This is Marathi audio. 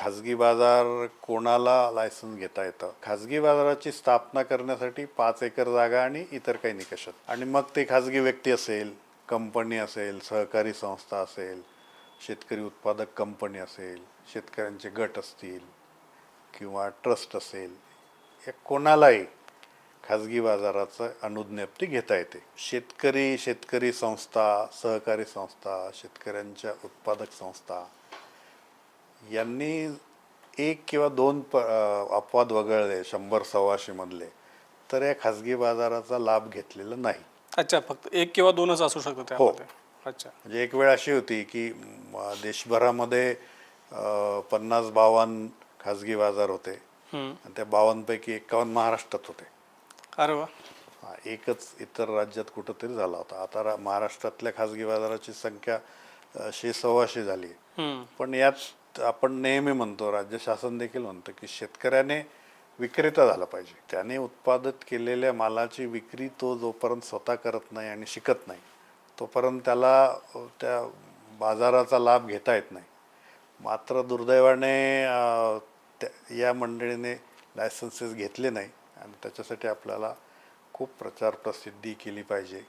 खाजगी बाजार कोणाला लायसन्स घेता येतं? खाजगी बाजाराची स्थापना करण्यासाठी 5 एकर जागा आणि इतर काही निकष आहेत. आणि मग ते खाजगी व्यक्ती असेल, कंपनी असेल, सहकारी संस्था असेल, शेतकरी उत्पादक कंपनी असेल, शेतकऱ्यांचे गट असतील किंवा ट्रस्ट असेल, या कोणालाही खाजगी बाजाराचं अनुज्ञप्ती घेता येते. शेतकरी संस्था, सहकारी संस्था, शेतकऱ्यांच्या उत्पादक संस्था यांनी 1 किंवा 2 अपवाद वगळले 100-125 मधले, तर या खाजगी बाजाराचा लाभ घेतलेला नाही. अच्छा, फक्त 1 किंवा 2च असू शकतं त्यामध्ये. अच्छा, म्हणजे एक वेळ अशी होती की देशभरामध्ये 50-52 खाजगी बाजार होते आणि त्या 52 पैकी 51 महाराष्ट्रात होते. अरे वा. एकच इतर राज्यात कुठंतरी झाला होता. आता महाराष्ट्रातल्या खाजगी बाजाराची संख्या 100-125 झाली. पण यात आपण नेहमी म्हणतो, राज्य शासन देखील म्हणतं की शेतकऱ्याने विक्रेता झाला पाहिजे. त्याने उत्पादित केलेल्या मालाची विक्री तो जोपर्यंत स्वतः करत नाही आणि शिकत नाही तोपर्यंत त्याला त्या बाजाराचा लाभ घेता येत नाही. मात्र दुर्दैवाने या मंडळीने लायसन्सेस घेतले नाही आणि त्याच्यासाठी आपल्याला खूप प्रचार प्रसिद्धी केली पाहिजे.